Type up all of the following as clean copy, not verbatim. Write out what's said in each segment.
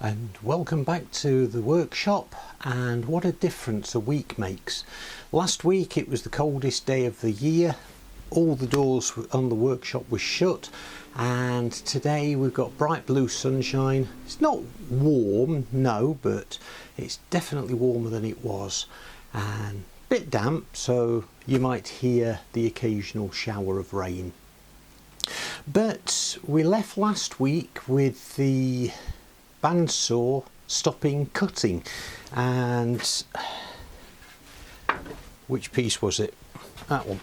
And welcome back to the workshop, and what a difference a week makes. Last week it was the coldest day of the year, all the doors on the workshop were shut, and today we've got bright blue sunshine. It's not warm, no, but it's definitely warmer than it was, and a bit damp, so you might hear the occasional shower of rain. But we left last week with the bandsaw stopping cutting, and which piece was it? That one.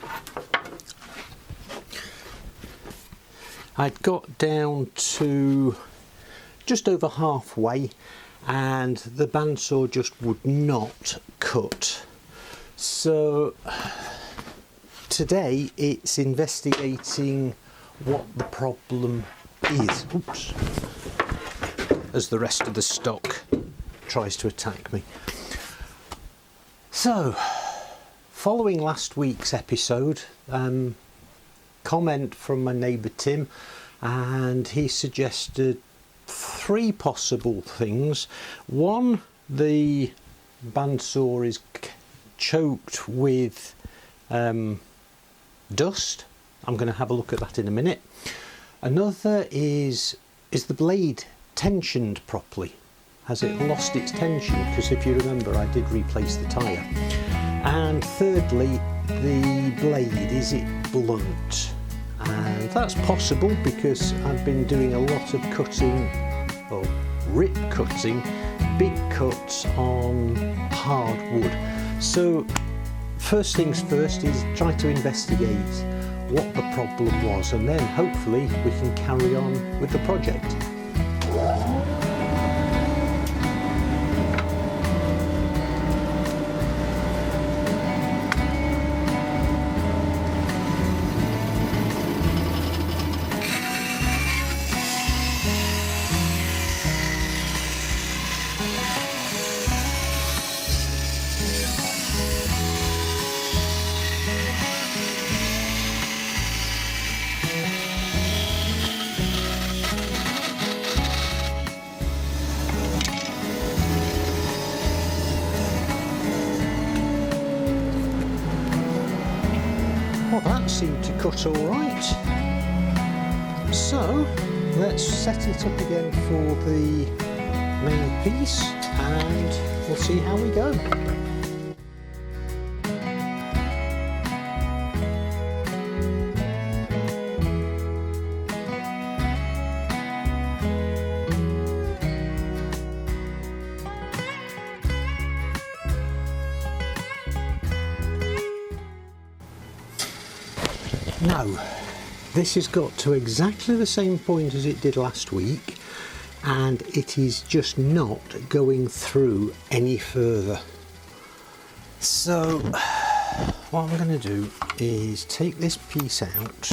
I'd got down to just over halfway and the bandsaw just would not cut. So today it's investigating what the problem is. Oops. As the rest of the stock tries to attack me. So, following last week's episode, comment from my neighbour Tim, and he suggested three possible things. One, the bandsaw is choked with dust. I'm going to have a look at that in a minute. Another is the blade tensioned properly? Has it lost its tension? Because if you remember, I did replace the tyre. And thirdly, the blade, is it blunt? And that's possible because I've been doing a lot of cutting, or rip cutting, big cuts on hard wood. So first things first is try to investigate what the problem was, and then hopefully we can carry on with the project. Well, that seemed to cut all right. So let's set it up again for the main piece and we'll see how we go. Now, this has got to exactly the same point as it did last week, and it is just not going through any further. So what I'm going to do is take this piece out,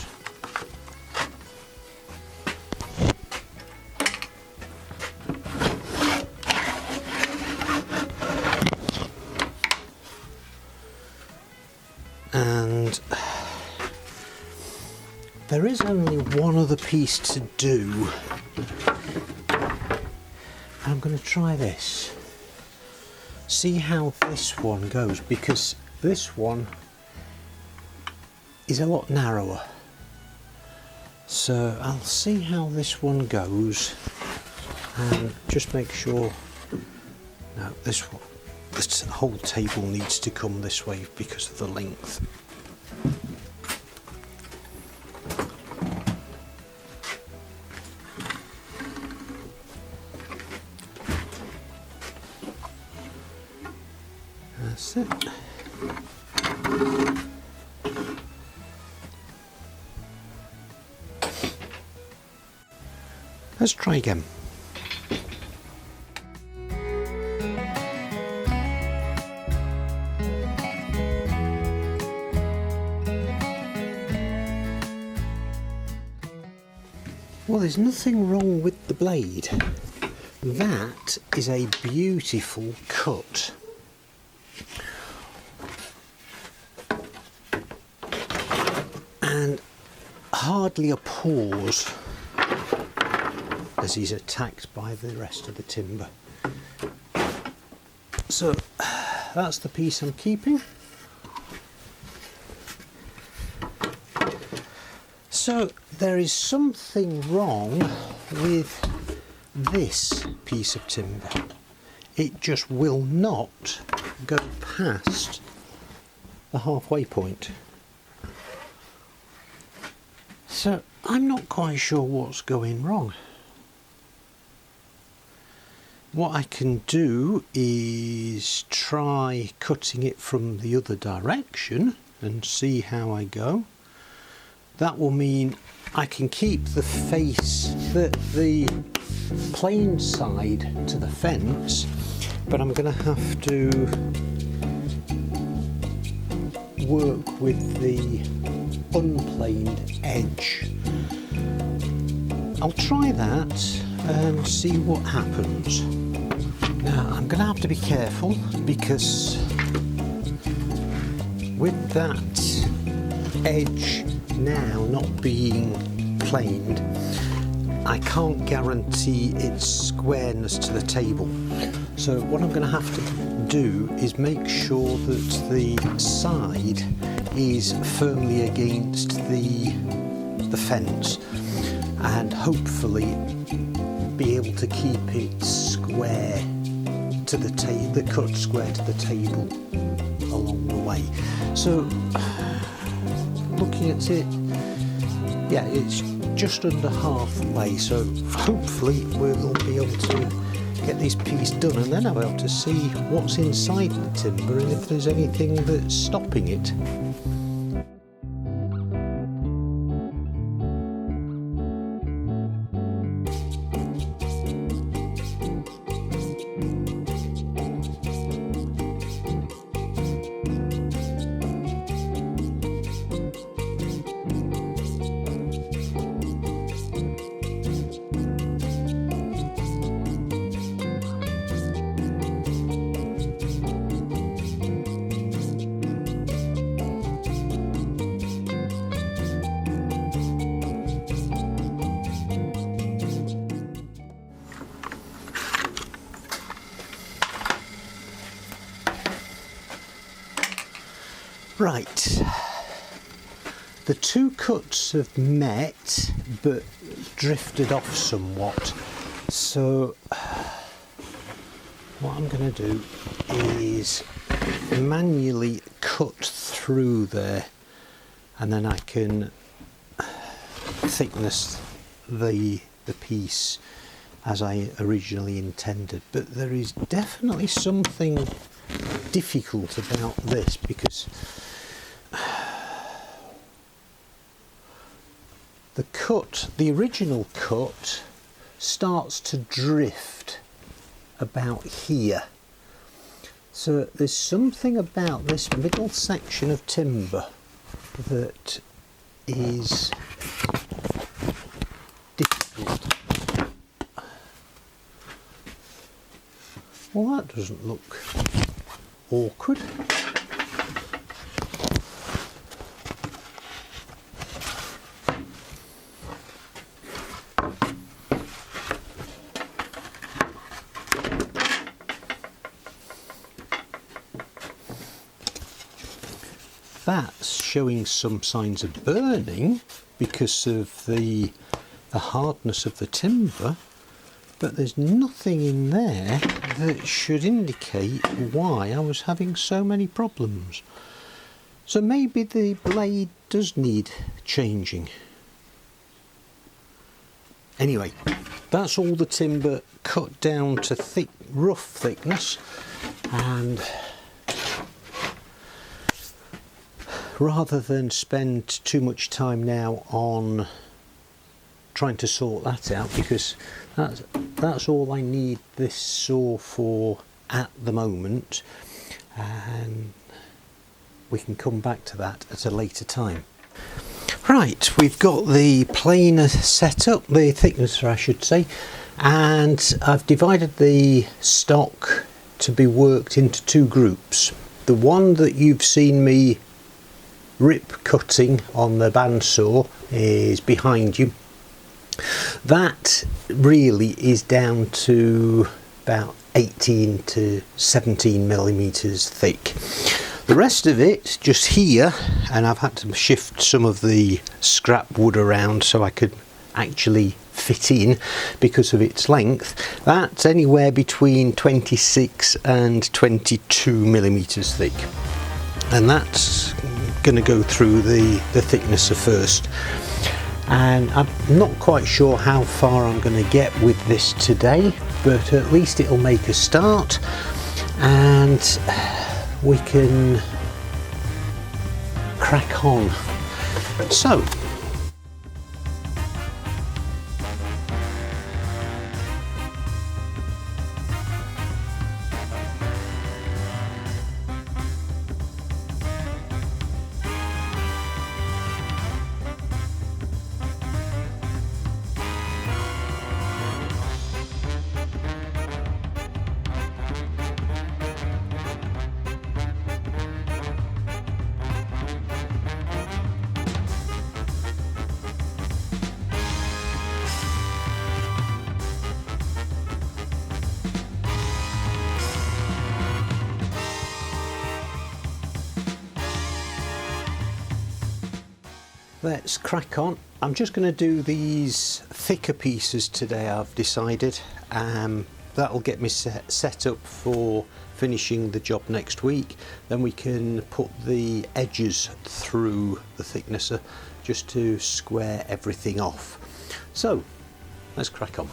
and there is only one other piece to do. I'm going to try this. See how this one goes, because this one is a lot narrower. So I'll see how this one goes and just make sure. No, this whole table needs to come this way because of the length. That's it. Let's try again. Well, there's nothing wrong with the blade. That is a beautiful cut. And hardly a pause as he's attacked by the rest of the timber. So that's the piece I'm keeping. So there is something wrong with this piece of timber. It just will not go past the halfway point. So I'm not quite sure what's going wrong. What I can do is try cutting it from the other direction and see how I go. That will mean I can keep the face, the plain side to the fence, but I'm going to have to work with the unplaned edge. I'll try that and see what happens. Now I'm going to have to be careful because with that edge now not being planed, I can't guarantee its squareness to the table. So what I'm going to have to do is make sure that the side is firmly against the fence and hopefully be able to keep it square to the cut square to the table along the way. So looking at it, yeah, it's just under halfway, so hopefully we'll be able to get this piece done, and then I'll be able to see what's inside the timber and if there's anything that's stopping it. Right, the two cuts have met but drifted off somewhat, so what I'm going to do is manually cut through there, and then I can thickness the piece as I originally intended. But there is definitely something difficult about this because the original cut starts to drift about here. So there's something about this middle section of timber that is difficult. Well, that doesn't look awkward. That's showing some signs of burning because of the hardness of the timber, but there's nothing in there that should indicate why I was having so many problems. So maybe the blade does need changing. Anyway, that's all the timber cut down to rough thickness, and rather than spend too much time now on trying to sort that out, because that's all I need this saw for at the moment, and we can come back to that at a later time. Right, we've got the planer set up, the thicknesser I should say, and I've divided the stock to be worked into two groups. The one that you've seen me rip cutting on the bandsaw is behind you, That really is down to about 18 to 17 millimeters thick. The rest of it just here, and I've had to shift some of the scrap wood around so I could actually fit in because of its length. That's anywhere between 26 and 22 millimeters thick, and that's going to go through the thicknesser first. And I'm not quite sure how far I'm going to get with this today, but at least it'll make a start, and we can crack on. So let's crack on. I'm just going to do these thicker pieces today, I've decided. That'll get me set up for finishing the job next week. Then we can put the edges through the thicknesser just to square everything off. So let's crack on.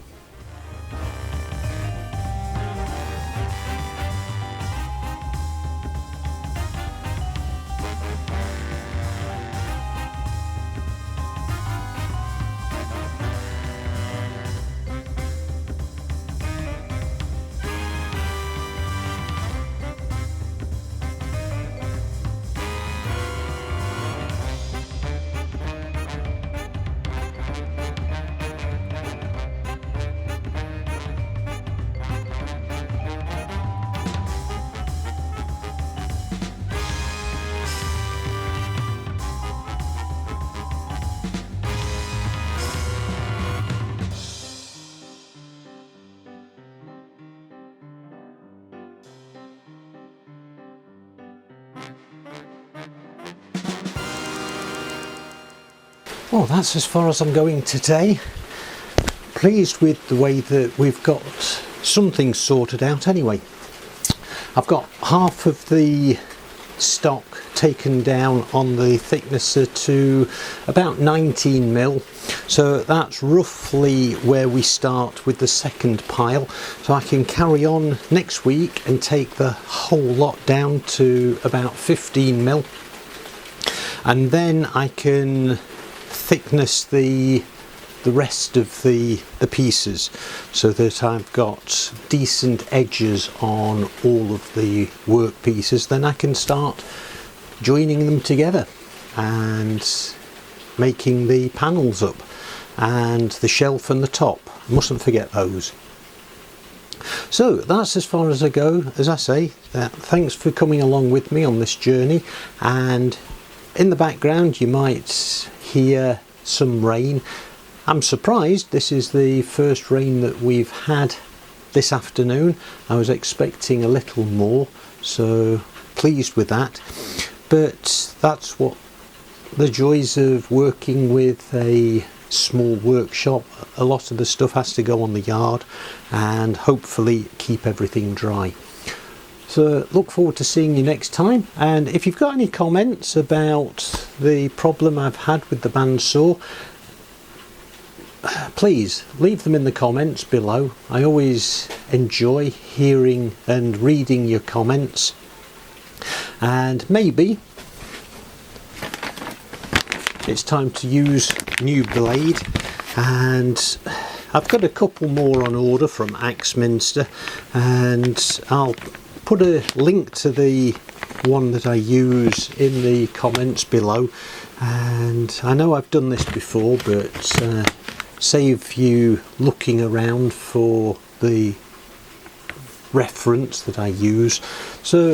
Well, that's as far as I'm going today. Pleased with the way that we've got some things sorted out anyway. I've got half of the stock taken down on the thicknesser to about 19 mil, so that's roughly where we start with the second pile, so I can carry on next week and take the whole lot down to about 15 mil, and then I can thickness the rest of the pieces so that I've got decent edges on all of the work pieces. Then I can start joining them together and making the panels up and the shelf and the top. Mustn't forget those. So that's as far as I go. As I say, thanks for coming along with me on this journey, and in the background you might hear some rain. I'm surprised this is the first rain that we've had this afternoon. I was expecting a little more, so pleased with that. But that's what the joys of working with a small workshop. A lot of the stuff has to go on the yard and hopefully keep everything dry. So look forward to seeing you next time, and if you've got any comments about the problem I've had with the bandsaw, please leave them in the comments below. I always enjoy hearing and reading your comments, and maybe it's time to use new blade, and I've got a couple more on order from Axminster, and I'll put a link to the one that I use in the comments below. And I know I've done this before, but save you looking around for the reference that I use. So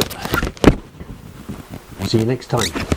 see you next time.